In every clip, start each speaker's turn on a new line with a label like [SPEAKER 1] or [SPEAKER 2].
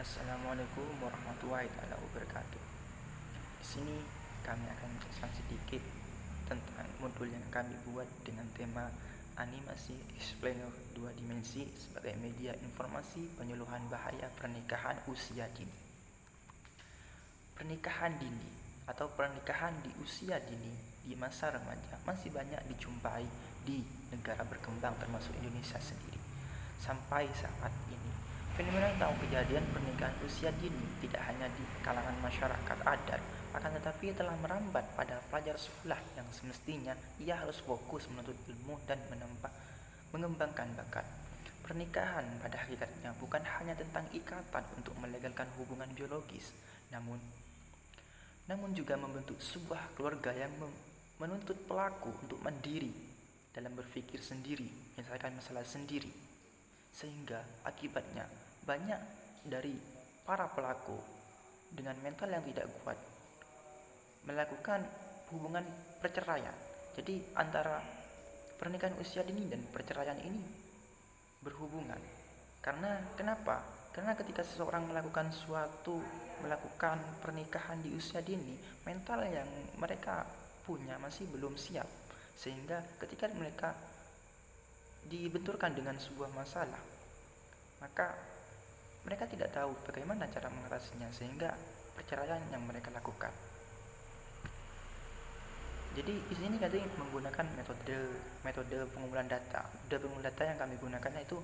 [SPEAKER 1] Assalamualaikum warahmatullahi wabarakatuh. Di sini kami akan menjelaskan sedikit tentang modul yang kami buat dengan tema animasi explainer 2 dimensi sebagai media informasi penyuluhan bahaya pernikahan usia dini. Pernikahan dini atau pernikahan di usia dini di masa remaja masih banyak dijumpai di negara berkembang termasuk Indonesia sendiri. Sampai saat ini, fenomena atau kejadian pernikahan usia dini tidak hanya di kalangan masyarakat adat, akan tetapi telah merambat pada pelajar sekolah yang semestinya ia harus fokus menuntut ilmu dan mengembangkan bakat. Pernikahan pada hakikatnya bukan hanya tentang ikatan untuk melegalkan hubungan biologis, namun juga membentuk sebuah keluarga yang menuntut pelaku untuk mandiri dalam berpikir sendiri, menyelesaikan masalah sendiri. Sehingga akibatnya banyak dari para pelaku dengan mental yang tidak kuat melakukan hubungan perceraian. Jadi antara pernikahan usia dini dan perceraian ini berhubungan. Kenapa? Karena ketika seseorang melakukan pernikahan di usia dini, mental yang mereka punya masih belum siap. Sehingga ketika mereka dibenturkan dengan sebuah masalah, maka mereka tidak tahu bagaimana cara mengatasinya, sehingga perceraian yang mereka lakukan. Jadi di sini kami menggunakan metode pengumpulan data. Metode pengumpulan data yang kami gunakan itu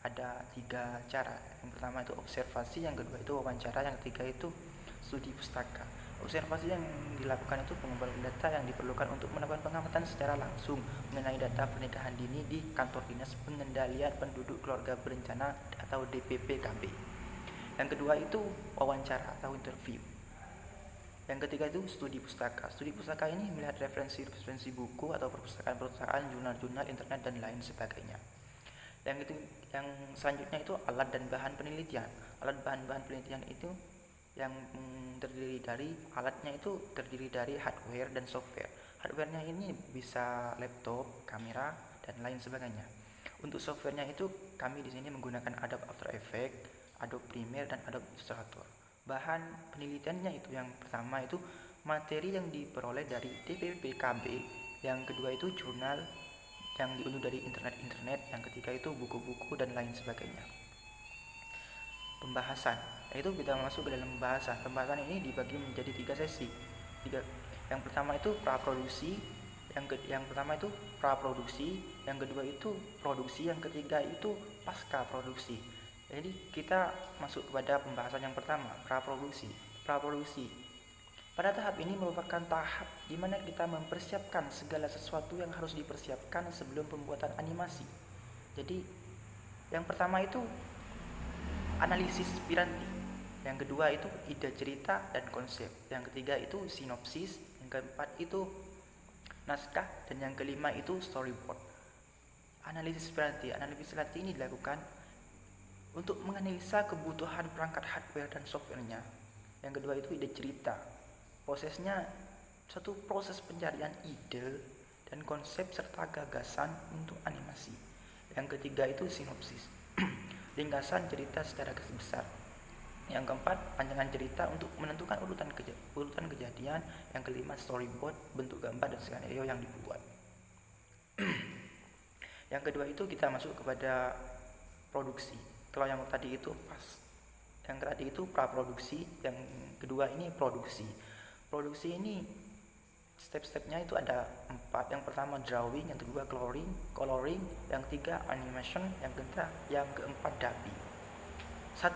[SPEAKER 1] ada 3 cara. Yang pertama itu observasi, yang kedua itu wawancara, yang ketiga itu studi pustaka. Observasi yang dilakukan itu pengumpulan data yang diperlukan untuk melakukan pengamatan secara langsung mengenai data pernikahan dini di kantor dinas pengendalian penduduk keluarga berencana atau DPPKB. Yang kedua itu wawancara atau interview. Yang ketiga itu studi pustaka. Studi pustaka ini melihat referensi buku atau perpustakaan, jurnal-jurnal, internet dan lain sebagainya. Yang selanjutnya itu alat dan bahan penelitian. Alat bahan penelitian itu yang alatnya itu terdiri dari hardware dan software. Hardwarenya ini bisa laptop, kamera, dan lain sebagainya. Untuk softwarenya itu kami di sini menggunakan Adobe After Effects, Adobe Premiere, dan Adobe Illustrator. Bahan penelitiannya itu yang pertama itu materi yang diperoleh dari DPPKB, yang kedua itu jurnal yang diunduh dari internet, yang ketiga itu buku-buku dan lain sebagainya. Pembahasan, yaitu kita masuk ke dalam pembahasan. Pembahasan ini dibagi menjadi 3 sesi. Yang pertama itu praproduksi, yang kedua itu produksi, yang ketiga itu pasca produksi. Jadi kita masuk kepada pembahasan yang pertama, praproduksi. Pada tahap ini merupakan tahap di mana kita mempersiapkan segala sesuatu yang harus dipersiapkan sebelum pembuatan animasi. Jadi yang pertama itu analisis piranti, yang kedua itu ide cerita dan konsep, yang ketiga itu sinopsis, yang keempat itu naskah, dan yang kelima itu storyboard. Analisis piranti ini dilakukan untuk menganalisa kebutuhan perangkat hardware dan softwarenya. Yang kedua itu ide cerita, prosesnya satu proses pencarian ide dan konsep serta gagasan untuk animasi. Yang ketiga itu sinopsis, ringkasan cerita secara garis besar. Yang keempat, panjangan cerita untuk menentukan urutan kejadian. Yang kelima, storyboard, bentuk gambar dan skenario yang dibuat. Yang kedua itu kita masuk kepada produksi. Kalau yang tadi itu praproduksi, yang kedua ini produksi. Produksi ini step-stepnya itu ada 4. Yang pertama drawing, yang kedua coloring, yang ketiga animation, yang keempat dubbing. 1.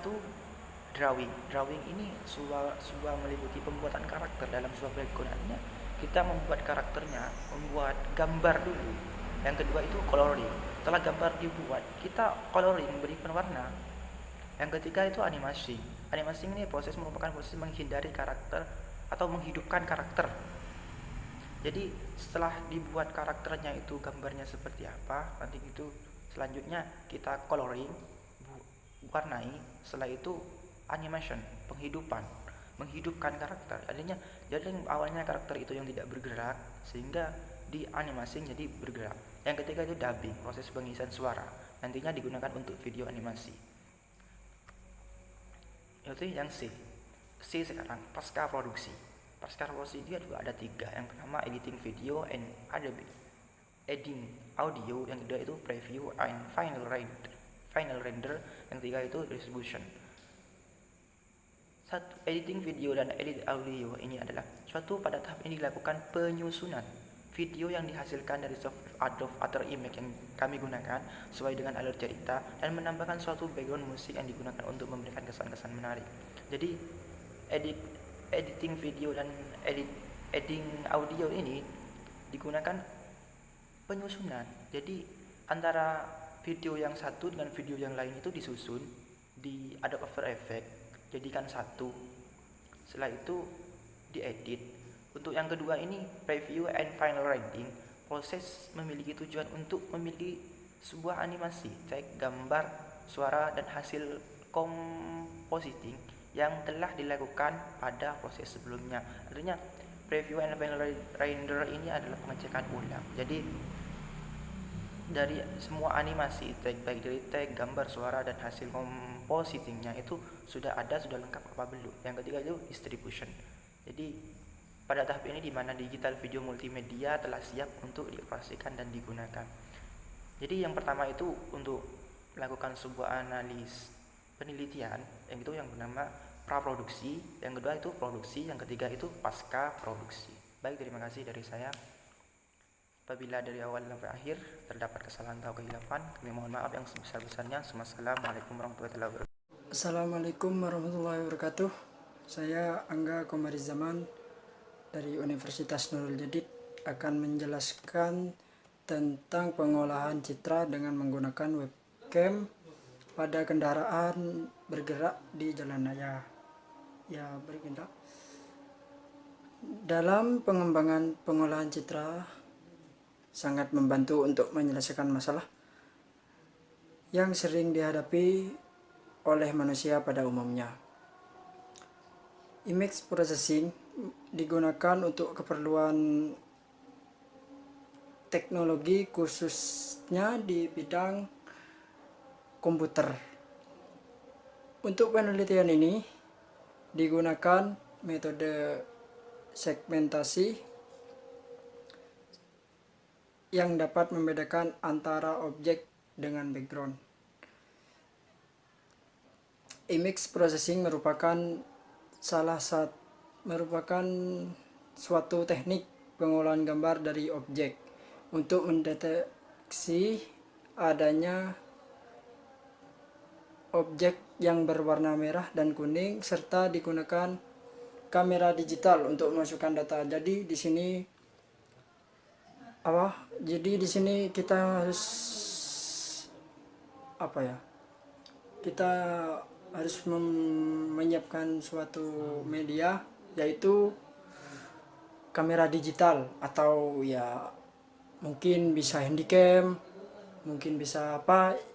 [SPEAKER 1] Drawing ini sebuah meliputi pembuatan karakter dalam sebuah background-nya. Kita membuat karakternya, membuat gambar dulu. Yang kedua itu coloring. Setelah gambar dibuat, kita coloring, memberikan warna. Yang ketiga itu animasi. Animasi ini merupakan proses menghindari karakter atau menghidupkan karakter. Jadi setelah dibuat karakternya itu gambarnya seperti apa, nanti itu selanjutnya kita coloring, warnai. Setelah itu animation, menghidupkan karakter. Jadi awalnya karakter itu yang tidak bergerak, sehingga di animasi jadi bergerak. Yang ketiga itu dubbing, proses pengisian suara. Nantinya digunakan untuk video animasi. Itu yang C. C sekarang pasca produksi. Pasca produksi dia juga ada tiga. Yang pertama editing video and ada editing audio, yang kedua itu preview and final render, yang ketiga itu distribution. Satu, editing video dan edit audio ini adalah suatu pada tahap ini dilakukan penyusunan video yang dihasilkan dari software Adobe After Effects yang kami gunakan sesuai dengan alur cerita dan menambahkan suatu background musik yang digunakan untuk memberikan kesan-kesan menarik. Jadi editing video dan editing audio ini digunakan penyusunan. Jadi antara video yang satu dengan video yang lain itu disusun di Adobe After Effects, jadikan satu. Setelah itu diedit. Untuk yang kedua ini preview and final rendering, proses memiliki tujuan untuk memiliki sebuah animasi, baik gambar, suara dan hasil compositing yang telah dilakukan pada proses sebelumnya. Artinya preview and final render ini adalah pengecekan ulang. Jadi dari semua animasi baik dari tag, gambar, suara dan hasil compositingnya itu sudah lengkap apa belum. Yang ketiga itu distribution. Jadi pada tahap ini di mana digital video multimedia telah siap untuk dioperasikan dan digunakan. Jadi yang pertama itu untuk melakukan sebuah analis penelitian, yang itu yang bernama praproduksi, yang kedua itu produksi, yang ketiga itu pasca produksi. Baik, terima kasih dari saya. Apabila dari awal sampai akhir terdapat kesalahan atau kehilapan, kami mohon maaf yang sebesar-besarnya. Assalamualaikum warahmatullahi wabarakatuh.
[SPEAKER 2] Assalamualaikum warahmatullahi wabarakatuh. Saya Angga Komarizaman dari Universitas Nurul Jadid akan menjelaskan tentang pengolahan citra dengan menggunakan webcam pada kendaraan bergerak di jalan raya. Bergerak. Dalam pengembangan pengolahan citra sangat membantu untuk menyelesaikan masalah yang sering dihadapi oleh manusia pada umumnya. Image processing digunakan untuk keperluan teknologi, khususnya di bidang komputer. Untuk penelitian ini digunakan metode segmentasi yang dapat membedakan antara objek dengan background. Image processing merupakan suatu teknik pengolahan gambar dari objek untuk mendeteksi adanya objek yang berwarna merah dan kuning, serta digunakan kamera digital untuk memasukkan data. Jadi di sini kita harus kita harus menyiapkan suatu media, yaitu kamera digital, atau mungkin bisa handycam, mungkin bisa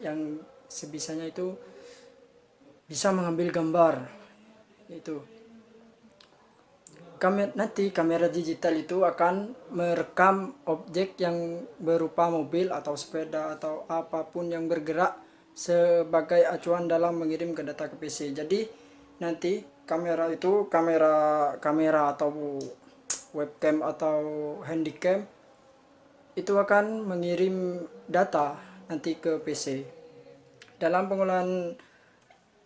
[SPEAKER 2] yang sebisanya itu bisa mengambil gambar. Itu nanti kamera digital itu akan merekam objek yang berupa mobil atau sepeda atau apapun yang bergerak sebagai acuan dalam mengirim ke data ke PC. Jadi nanti kamera atau webcam atau handycam itu akan mengirim data nanti ke PC. Dalam pengolahan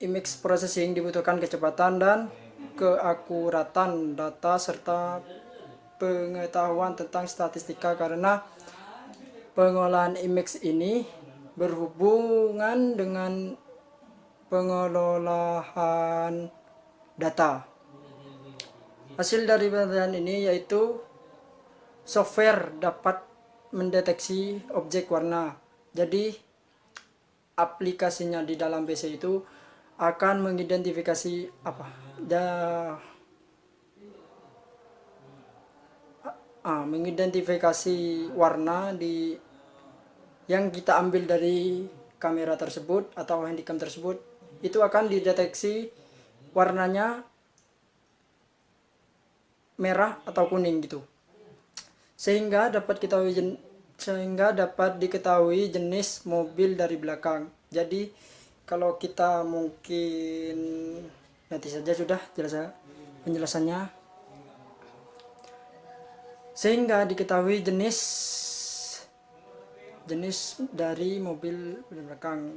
[SPEAKER 2] image processing dibutuhkan kecepatan dan keakuratan data serta pengetahuan tentang statistika, karena pengolahan image ini berhubungan dengan pengolahan data. Hasil dari penelitian ini yaitu software dapat mendeteksi objek warna. Jadi aplikasinya di dalam PC itu akan mengidentifikasi mengidentifikasi warna yang kita ambil dari kamera tersebut atau handycam tersebut. Itu akan dideteksi warnanya merah atau kuning gitu, sehingga dapat diketahui jenis mobil dari belakang. Jadi kalau kita mungkin Nanti saja sudah jelas penjelasannya, sehingga diketahui jenis dari mobil belakang.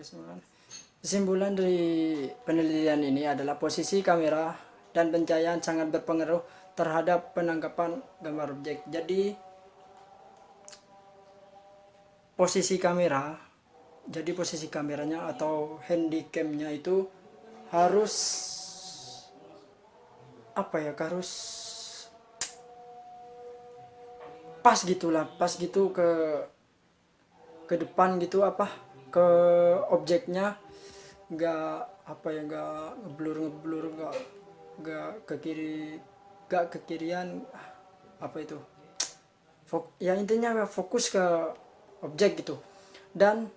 [SPEAKER 2] Kesimpulan dari penelitian ini adalah posisi kamera dan pencahayaan sangat berpengaruh terhadap penangkapan gambar objek. Jadi posisi kameranya atau handycamnya itu harus harus pas gitu ke depan gitu, ke objeknya, nggak ngeblur, nggak ke kiri, nggak ke kirian, ya intinya fokus ke objek gitu. Dan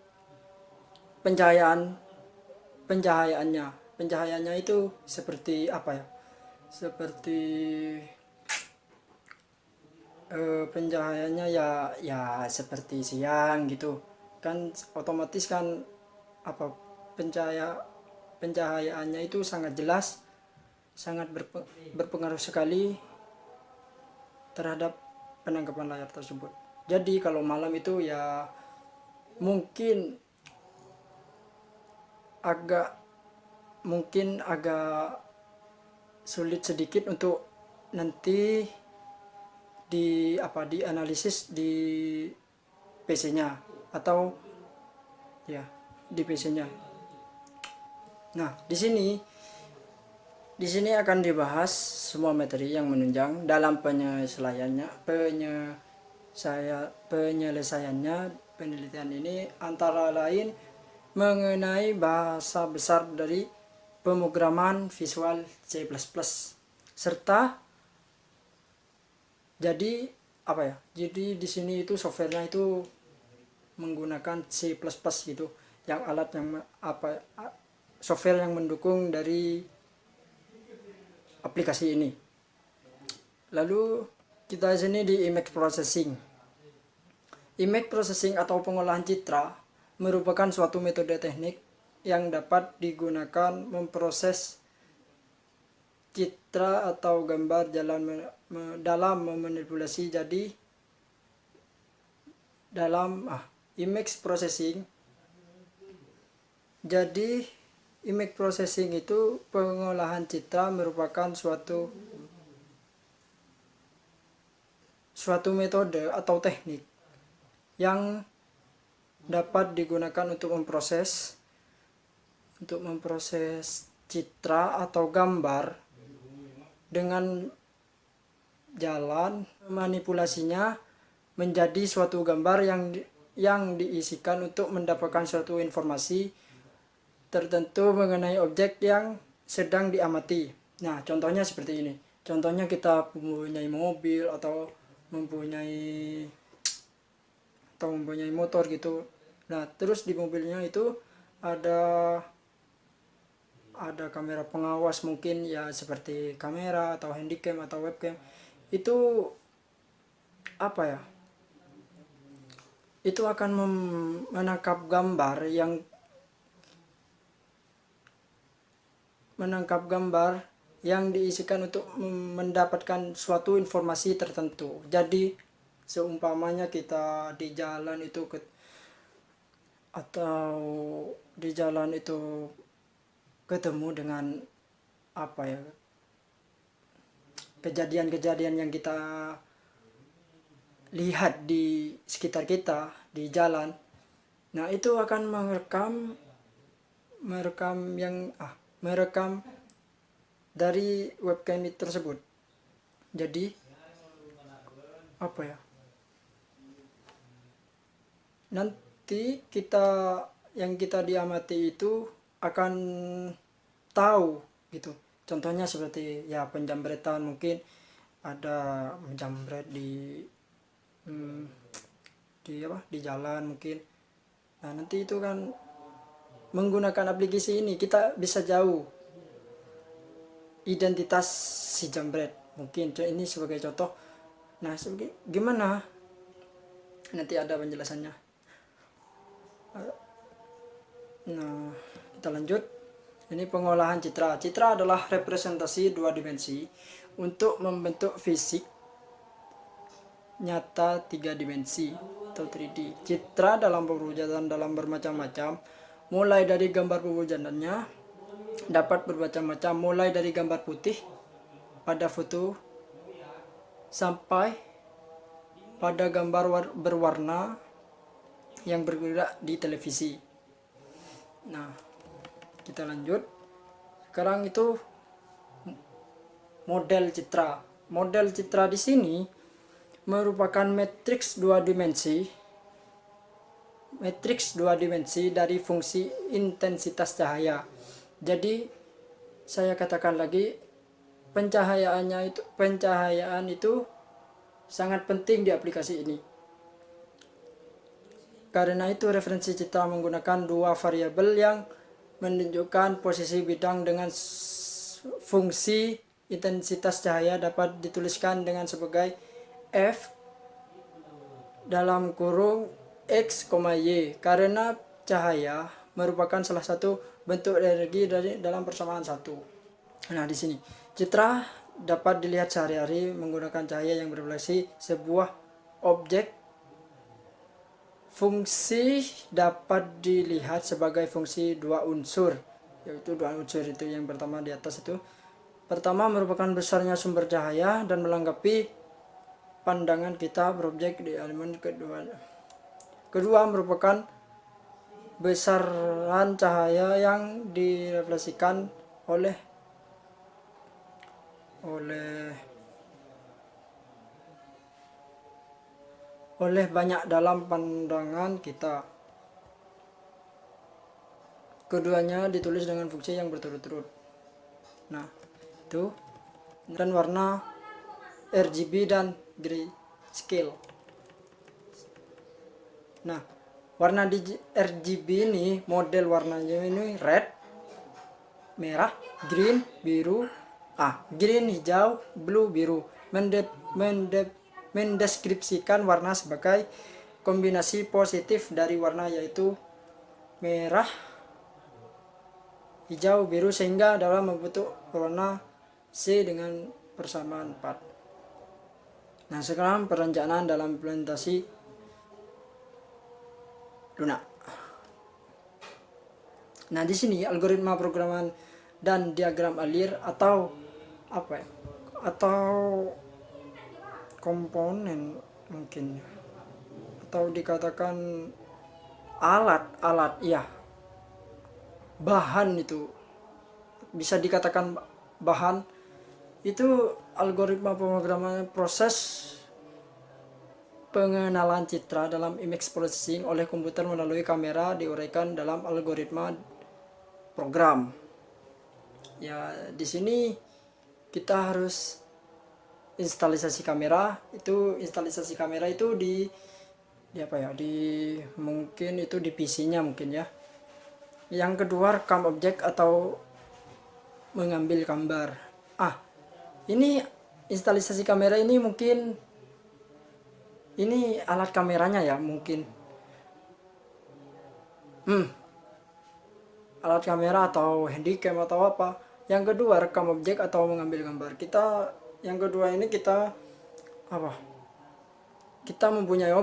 [SPEAKER 2] pencahayaannya itu seperti pencahayaannya ya seperti siang gitu kan, otomatis kan pencahayaannya itu sangat jelas, sangat berpengaruh sekali terhadap penangkapan layar tersebut. Jadi kalau malam itu ya mungkin agak sulit sedikit untuk nanti dianalisis di PC-nya atau ya di PC-nya. Nah, di sini akan dibahas semua materi yang menunjang dalam penyelesaiannya penelitian ini, antara lain mengenai bahasa besar dari pemrograman Visual C++, serta jadi di sini itu softwarenya itu menggunakan C++ gitu, software yang mendukung dari aplikasi ini. Lalu kita sini di image processing. Image processing atau pengolahan citra merupakan suatu metode teknik yang dapat digunakan memproses citra atau gambar dalam memanipulasi. Jadi dalam image processing itu pengolahan citra merupakan suatu metode atau teknik yang dapat digunakan untuk memproses citra atau gambar dengan jalan manipulasinya menjadi suatu gambar yang diisikan untuk mendapatkan suatu informasi tertentu mengenai objek yang sedang diamati. Nah, contohnya seperti ini. Contohnya kita mempunyai mobil atau mempunyai motor gitu. Nah, terus di mobilnya itu ada kamera pengawas, mungkin ya seperti kamera atau handycam atau webcam. Itu itu akan menangkap yang diisikan untuk mendapatkan suatu informasi tertentu. Jadi seumpamanya kita di jalan itu ketemu dengan kejadian-kejadian yang kita lihat di sekitar kita di jalan. Nah, itu akan merekam dari webcam tersebut. Jadi nanti yang kita diamati itu akan tahu gitu. Contohnya seperti ya penjambretan, mungkin ada menjambret di jalan mungkin. Nah, nanti itu kan menggunakan aplikasi ini kita bisa jauh identitas si jambret. Mungkin ini sebagai contoh. Nah, gimana? Nanti ada penjelasannya. Nah, kita lanjut. Ini pengolahan citra. Citra adalah representasi dua dimensi untuk membentuk fisik nyata tiga dimensi atau 3D. Citra dalam perwujudan dalam bermacam-macam, mulai dari gambar perwujudannya dapat bermacam-macam, mulai dari gambar putih pada foto sampai pada gambar berwarna yang bergerak di televisi. Nah, kita lanjut. Sekarang itu model citra. Model citra di sini merupakan matriks dua dimensi. Matriks dua dimensi dari fungsi intensitas cahaya. Jadi saya katakan lagi, pencahayaan itu sangat penting di aplikasi ini. Karena itu referensi citra menggunakan dua variabel yang menunjukkan posisi bidang dengan fungsi intensitas cahaya dapat dituliskan dengan sebagai F dalam kurung X, Y, karena cahaya merupakan salah satu bentuk energi dari dalam persamaan satu. Nah, di sini citra dapat dilihat sehari-hari menggunakan cahaya yang berefleksi sebuah objek. Fungsi dapat dilihat sebagai fungsi dua unsur, yaitu dua unsur itu yang pertama di atas itu. Pertama merupakan besarnya sumber cahaya dan melengkapi pandangan kita berobjek di elemen kedua. Kedua merupakan besaran cahaya yang direfleksikan oleh banyak dalam pandangan kita. Keduanya ditulis dengan fungsi yang berturut-turut. Nah, itu. Dan warna RGB dan grayscale. Nah, warna RGB ini, model warnanya ini red, merah, green, biru, green, hijau, blue, biru. Mendeskripsikan warna sebagai kombinasi positif dari warna, yaitu merah, hijau, biru, sehingga dalam membentuk warna C dengan persamaan 4. Nah, sekarang perencanaan dalam implementasi Luna. Nah, di sini algoritma programan dan diagram alir atau komponen mungkin, atau dikatakan alat ya, bahan, itu bisa dikatakan bahan. Itu algoritma pemrograman proses pengenalan citra dalam image processing oleh komputer melalui kamera diuraikan dalam algoritma program. Ya, di sini kita harus instalisasi kamera. Instalisasi kamera itu mungkin itu di PC-nya mungkin ya. Yang kedua, rekam objek atau mengambil gambar. Ini instalisasi kamera ini mungkin ini alat kameranya ya, mungkin alat kamera atau handycam atau apa. Yang kedua, rekam objek atau mengambil gambar. Yang kedua ini kita mempunyai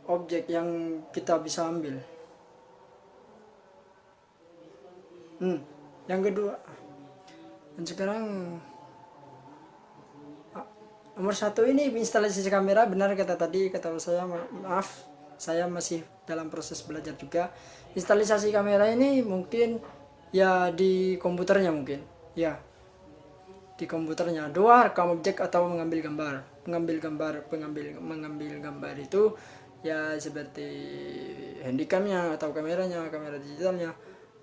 [SPEAKER 2] objek yang kita bisa ambil. Yang kedua, dan sekarang nomor 1 ini instalasi kamera. Benar kata saya, maaf, saya masih dalam proses belajar juga. Instalasi kamera ini mungkin ya di komputernya, mungkin ya di komputernya. 2, rekam objek atau mengambil gambar. Mengambil gambar itu ya seperti handycamnya atau kamera digitalnya.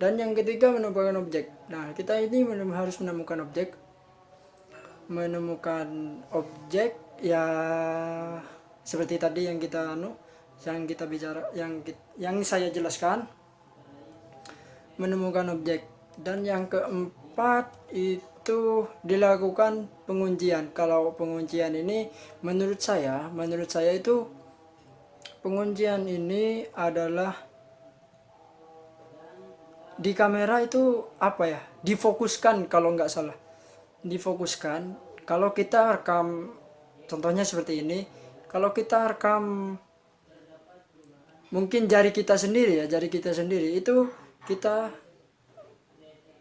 [SPEAKER 2] Dan yang ketiga, menemukan objek. Nah, kita ini harus menemukan objek ya seperti tadi yang kita saya jelaskan, menemukan objek. Dan yang keempat itu dilakukan penguncian. Kalau penguncian ini menurut saya itu penguncian ini adalah di kamera itu apa ya, difokuskan kalau nggak salah, difokuskan. Kalau kita rekam, contohnya seperti ini, kalau kita rekam mungkin jari kita sendiri ya, jari kita sendiri itu kita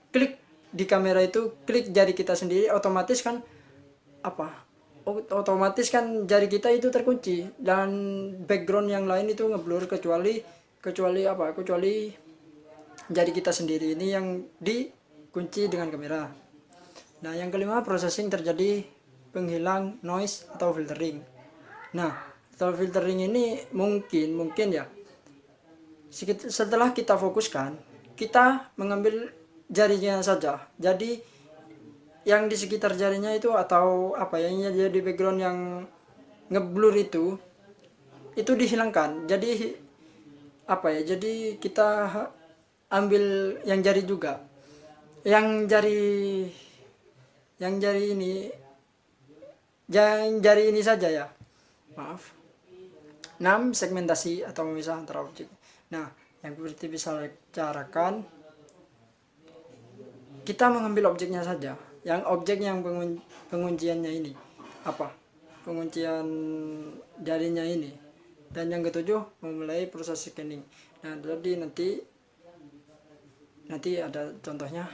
[SPEAKER 2] klik di kamera itu, klik jari kita sendiri, otomatis kan apa, otomatis kan jari kita itu terkunci dan background yang lain itu ngeblur, kecuali kecuali jari kita sendiri ini yang dikunci dengan kamera. Nah, yang kelima, processing, terjadi penghilang noise atau filtering. Nah, atau filtering ini mungkin ya, setelah kita fokuskan, kita mengambil jarinya saja. Jadi yang di sekitar jarinya itu, atau apa yang jadi background yang ngeblur itu dihilangkan. Jadi apa ya, jadi kita ambil yang jari juga, yang jari ini, yang jari ini saja ya, maaf. 6. Segmentasi atau memisah antara objek. Nah, yang seperti bisa carakan, kita mengambil objeknya saja, yang objek yang pengunciannya ini apa, penguncian jarinya ini. Dan yang ketujuh, memulai proses scanning. Nah, jadi nanti ada contohnya.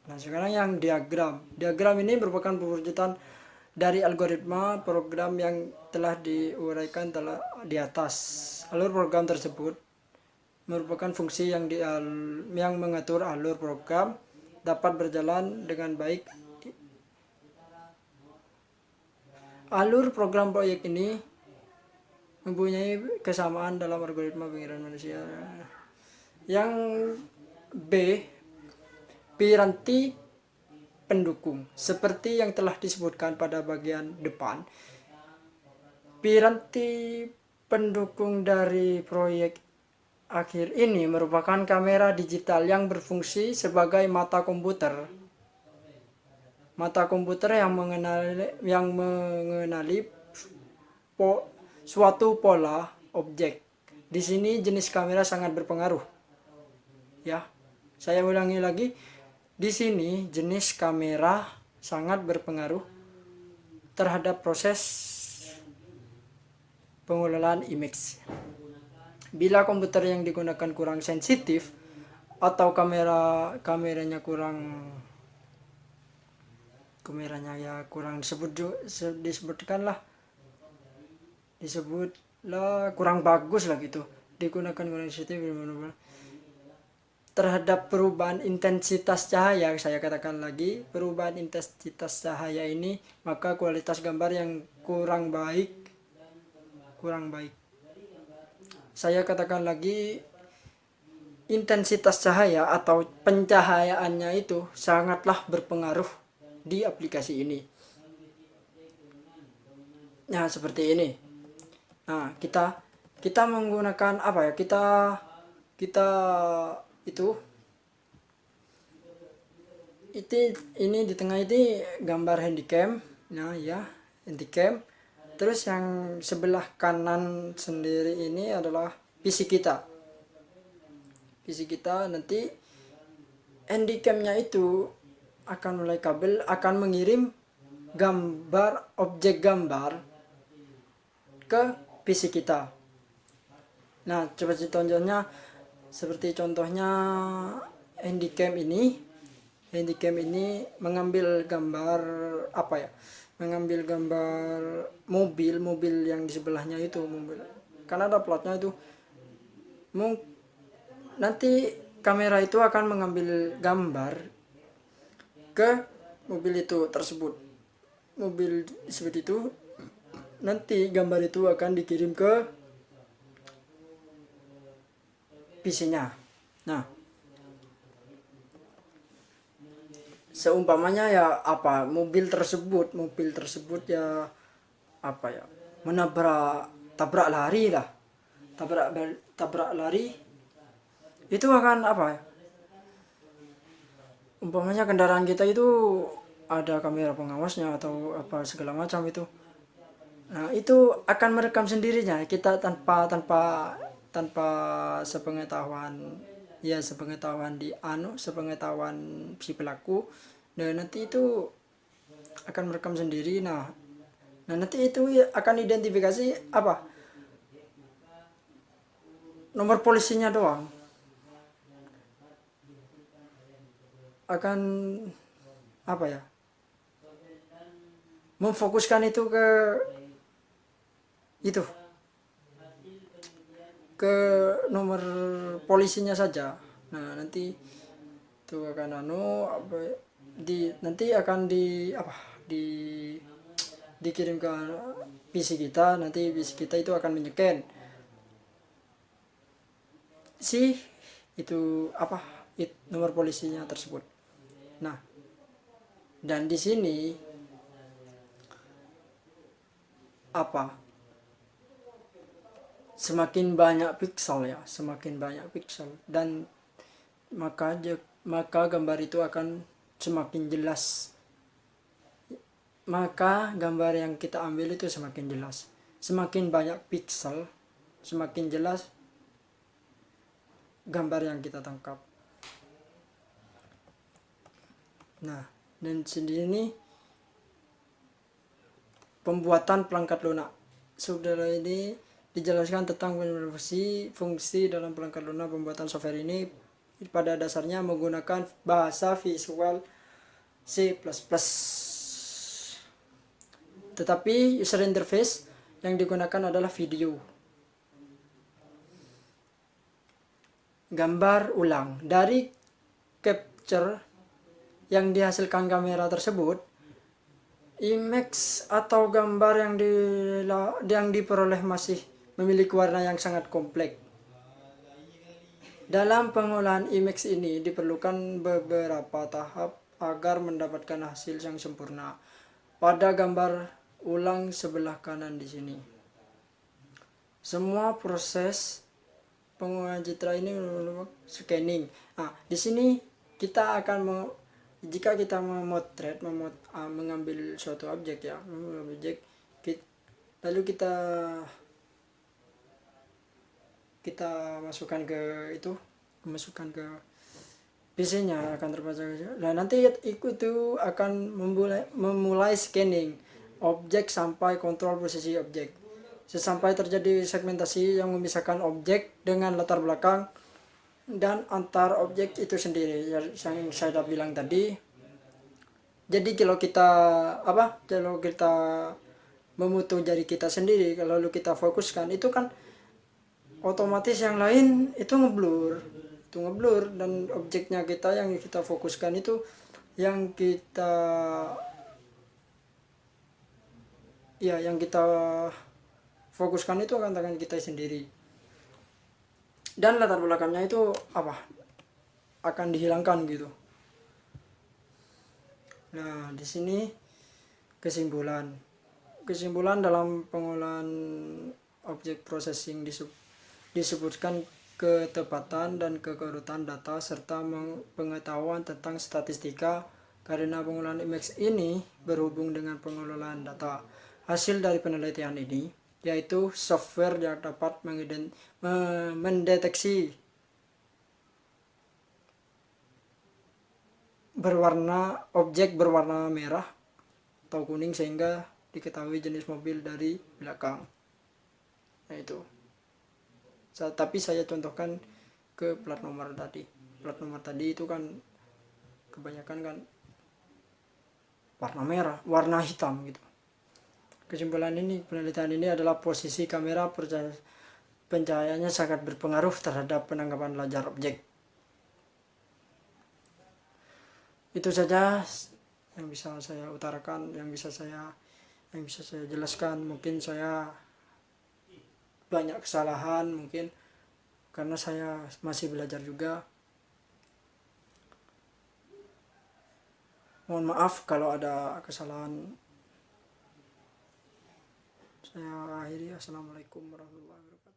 [SPEAKER 2] Nah, sekarang yang diagram ini merupakan pewujudan dari algoritma program yang telah diuraikan di atas. Alur program tersebut merupakan fungsi yang mengatur alur program dapat berjalan dengan baik. Alur program proyek ini mempunyai kesamaan dalam algoritma pengiran manusia. Yang B, piranti pendukung. Seperti yang telah disebutkan pada bagian depan, piranti pendukung dari proyek akhir ini merupakan kamera digital yang berfungsi sebagai mata komputer. Mata komputer yang mengenali suatu pola objek. Di sini jenis kamera sangat berpengaruh. Ya, saya ulangi lagi. Di sini jenis kamera sangat berpengaruh terhadap proses pengelolaan image. Bila komputer yang digunakan kurang sensitif atau kameranya kurang disebutlah kurang bagus lah gitu, digunakan kurang sensitif terhadap perubahan intensitas cahaya. Saya katakan lagi, perubahan intensitas cahaya ini, maka kualitas gambar yang kurang baik. Saya katakan lagi, intensitas cahaya atau pencahayaannya itu sangatlah berpengaruh di aplikasi ini. Nah, seperti ini. Nah, kita menggunakan apa ya, kita ini di tengah ini gambar handycam. Nah ya, handycam. Terus yang sebelah kanan sendiri ini adalah PC kita. Nanti handycamnya itu akan mulai kabel, akan mengirim objek gambar ke PC kita. Nah, coba contohnya, seperti contohnya handycam ini mengambil gambar mengambil gambar mobil yang di sebelahnya itu, karena ada platnya itu. Nanti kamera itu akan mengambil gambar ke mobil itu tersebut, mobil seperti itu. Nanti gambar itu akan dikirim ke PC-nya. Nah, seumpamanya ya mobil tersebut ya tabrak lari itu akan umpamanya kendaraan kita itu ada kamera pengawasnya atau segala macam itu. Nah, itu akan merekam sendirinya kita tanpa tanpa tanpa sepengetahuan, ya sepengetahuan sepengetahuan si pelaku. Dan nanti itu akan merekam sendiri. Nah nanti itu akan identifikasi apa, nomor polisinya doang, akan apa ya, memfokuskan itu itu ke nomor polisinya saja. Nah nanti itu akan apa, nanti akan di dikirim ke PC kita. Nanti PC kita itu akan menyeken si itu apa, nomor polisinya tersebut. Nah, dan di sini apa, semakin banyak piksel ya, semakin banyak piksel, dan maka gambar itu akan semakin jelas. Maka gambar yang kita ambil itu semakin jelas. Semakin banyak piksel, semakin jelas gambar yang kita tangkap. Nah, dan sini pembuatan perangkat lunak. Saudara, ini dijelaskan tentang fungsi dalam perangkat lunak. Pembuatan software ini pada dasarnya menggunakan bahasa Visual C++. Tetapi user interface yang digunakan adalah video. Gambar ulang dari capture yang dihasilkan kamera tersebut, image atau gambar yang diperoleh masih memiliki warna yang sangat kompleks. Dalam pengolahan image ini diperlukan beberapa tahap agar mendapatkan hasil yang sempurna. Pada gambar ulang sebelah kanan di sini, semua proses pengolahan citra ini scanning. Nah, di sini kita akan jika kita memotret, mengambil suatu objek ya, lalu kita masukkan ke PC-nya, akan terbaca. Nah, nanti itu akan memulai scanning objek sampai kontrol posisi objek. Sesampai terjadi segmentasi yang memisahkan objek dengan latar belakang dan antar objek itu sendiri, yang saya bilang tadi. Jadi kalau kita memutus jari kita sendiri, lalu kita fokuskan, itu kan otomatis yang lain itu ngeblur, dan objeknya kita yang kita fokuskan itu, yang kita fokuskan itu akan tangan kita sendiri, dan latar belakangnya itu akan dihilangkan gitu. Nah, di sini kesimpulan dalam pengolahan object processing disebutkan ketepatan dan kekuatan data serta pengetahuan tentang statistika. Karena pengolahan image ini berhubung dengan pengelolaan data. Hasil dari penelitian ini yaitu software yang dapat mendeteksi objek berwarna merah atau kuning sehingga diketahui jenis mobil dari belakang. Nah, itu. Tapi saya contohkan ke plat nomor tadi. Plat nomor tadi itu kan kebanyakan kan warna merah, warna hitam gitu. Kesimpulan penelitian ini adalah posisi kamera pencahayaannya sangat berpengaruh terhadap penangkapan layar objek. Itu saja yang bisa saya utarakan, yang bisa saya jelaskan. Mungkin saya banyak kesalahan mungkin karena saya masih belajar juga. Mohon maaf kalau ada kesalahan. Saya akhiri. Assalamualaikum warahmatullahi wabarakatuh.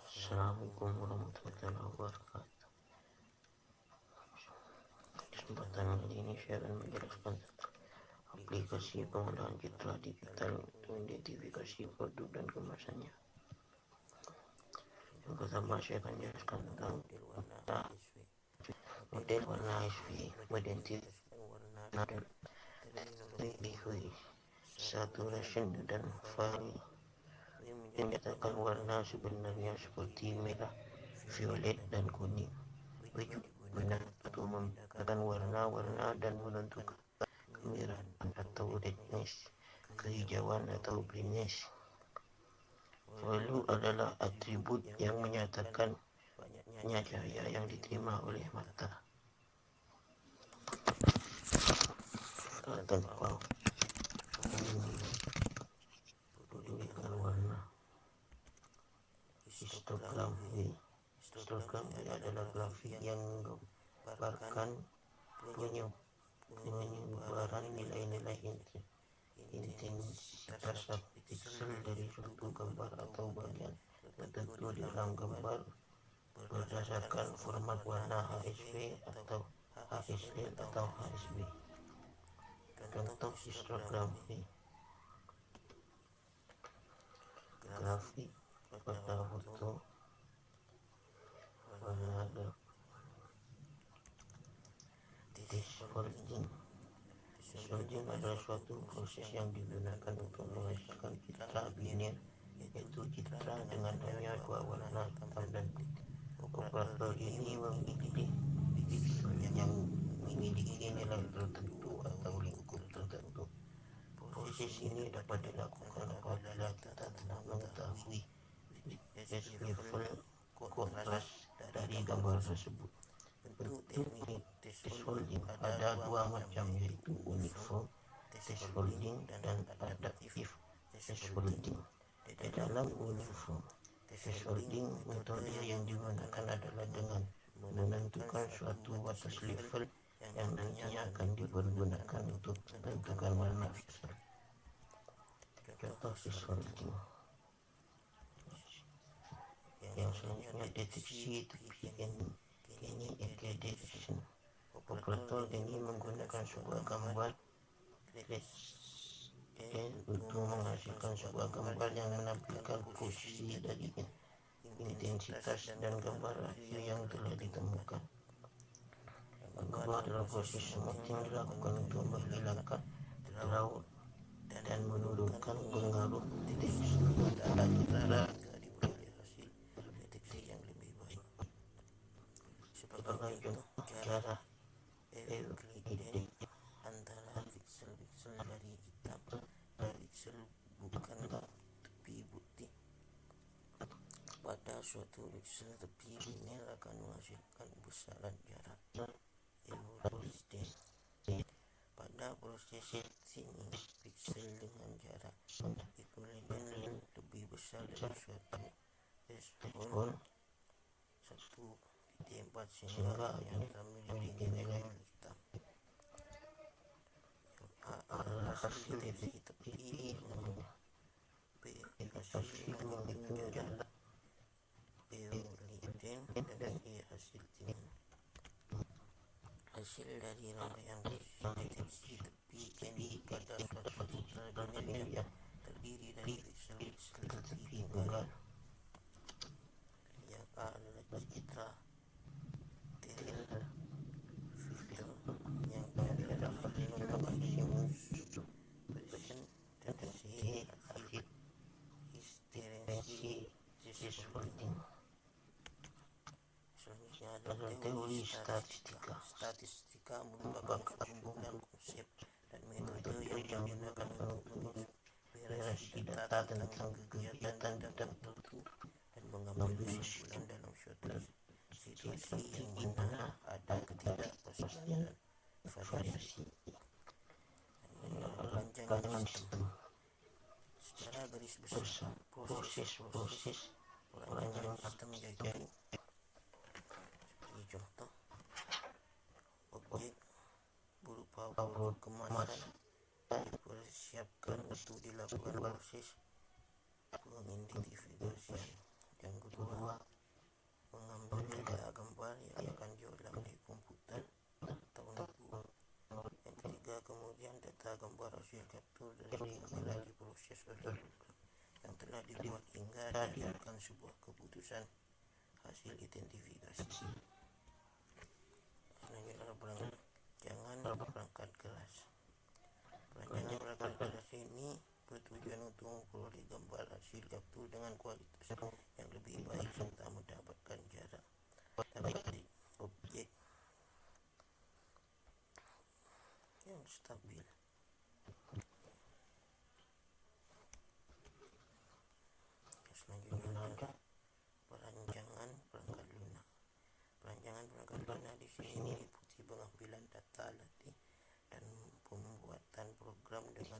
[SPEAKER 3] Assalamualaikum warahmatullahi wabarakatuh. Kesempatan kali ini saya akan menjelaskan aplikasi pengolahan citra digital untuk identifikasi produk dan kemasannya. Yang pertama saya akan jelaskan tentang model warna HV, mengidentifikasikan warna dan terindikasi saturation dan vari menyatakan warna sebenarnya seperti merah, violet, dan kuning. Juga digunakan untuk membedakan warna-warna dan menentukan kemerahan atau redness, kehijauan atau greenness. Value adalah atribut yang menyatakan banyaknya cahaya yang diterima oleh mata. Tanpa pedulikan warna. Histogram V. Histogram adalah grafik yang menggambarkan penyebaran nilai-nilai intensitas piksel dari suatu gambar atau bagian tertentu di dalam gambar berdasarkan format warna HSV atau HSL atau HSB. Contoh histogram V. Grafik pada foto warna Desfolding. Desfolding adalah suatu proses yang digunakan untuk menghasilkan citra biner, yaitu citra dengan hanya dua warna hitam dan putih. Operator ini memilih pixel yang memiliki nilai tertentu atau lingkup tertentu. Proses ini dapat dilakukan apabila kita telah mengetahui level kontras dari gambar tersebut. Bentuk teknik desfolding ada dua macam, yaitu uniform desfolding dan adaptive desfolding. Di dalam uniform desfolding, metode yang digunakan adalah dengan menentukan suatu batas level yang nantinya akan dipergunakan untuk menentukan warna pixel. Contoh desfolding. Yang selanjutnya deteksi tepi ini detection. Operator ini menggunakan sebuah gambar untuk menghasilkan sebuah gambar yang menampilkan posisi dari intensitas dan gambar akhir yang telah ditemukan. Gambar adalah proses smoothing dilakukan untuk menghilangkan draw dan menurunkan pengaruh deteksi pada citra diperoleh hasil deteksi yang lebih baik. Sebagai contoh, cara Euclidean antara piksel-piksel dari hitam dan piksel bukan tepi putih. Pada suatu piksel tepi biner akan menghasilkan besaran jarak Euclidean. Pada proses ini, piksel dengan jarak Euclidean lebih besar dari suatu threshold 1,4 sehingga hanya memiliki nilai hitam. Hasil deteksi tepi B. Hasil menghitung jarak Euclidean dan C. Hasil timing. Hasil dari rangkaian proses deteksi tepi ini pada suatu citra biner yang terdiri dari piksel-piksel tepi tunggal. Yang A adalah citra filter yang B adalah maksimum precision dan C hasil hysteresis desfolding. Selanjutnya adalah teori statistika. Statistika merupakan kumpulan konsep dan metode yang digunakan untuk mengeksplorasi data tentang kegiatan tertentu dan mengambil kesimpulan dalam suatu situasi yang mana ada ketidakpastian dan variasi. Rancangan sistem. Secara garis besar, proses perancangan sistem yaitu sebagai contoh, objek berupa produk kemasan dipersiapkan untuk dilakukan proses pengidentifikasian. Yang kedua, mengambil data gambar yang akan diulang di komputer atau notebook. Yang ketiga, kemudian Kemudian data gambar hasil capture dari kamera diproses oleh program yang telah dibuat hingga dihasilkan sebuah keputusan hasil identifikasi. Selanjutnya perancangan perangkat kelas. Perancangan perangkat kelas ini bertujuan untuk memperoleh gambar hasil capture dengan kualitas yang lebih baik serta mendapatkan jarak dari objek yang stabil. Selanjutnya adalah perancangan perangkat lunak. Perancangan perangkat lunak di sini meliputi pengambilan data latih dan pembuatan program dengan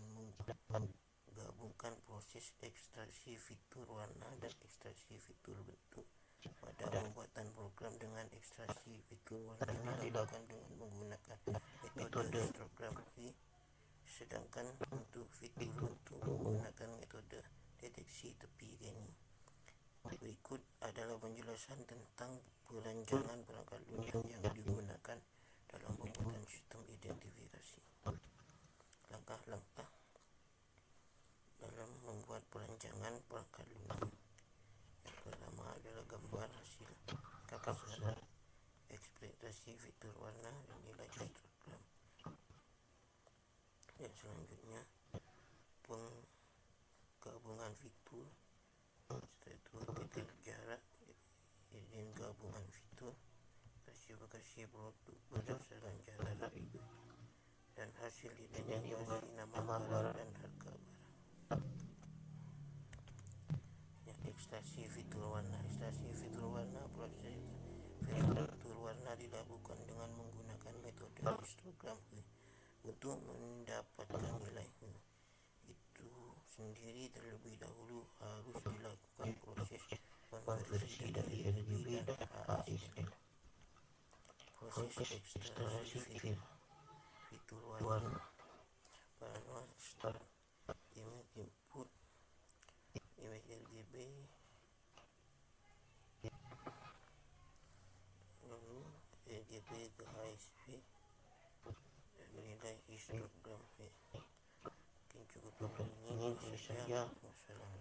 [SPEAKER 3] menggabungkan proses ekstraksi fitur warna dan ekstraksi fitur bentuk. Pada pembuatan program dengan ekstraksi fitur warna dilakukan dengan menggunakan metode histografi, sedangkan untuk fitur bentuk menggunakan metode deteksi tepi geni. Berikut adalah penjelasan tentang perancangan perangkat lunak yang digunakan dalam pembuatan sistem identifikasi. Langkah-langkah dalam membuat perancangan perangkat lunak. Yang pertama adalah gambar hasil capture, ekspektasi fitur warna dan nilai histogram. Dan selanjutnya penggabungan fitur, yaitu titik jarak, izin gabungan fitur, spesifikasi produk berdasarkan cara berikut, dan hasil identifikasi nama barang dan harga barang. Ekstraksi fitur warna. Ekstraksi fitur warna. Proses fitur warna dilakukan dengan menggunakan metode histografi untuk mendapatkan nilai itu sendiri. Terlebih dahulu harus dilakukan proses konversi dari RGB dan HSL. Proses ekstraksi fitur warna. Pertama, start image input, image RGB, lalu RGB ke HSP dan nilai histogram. Mungkin cukup ini saja. Wassalamualaikum.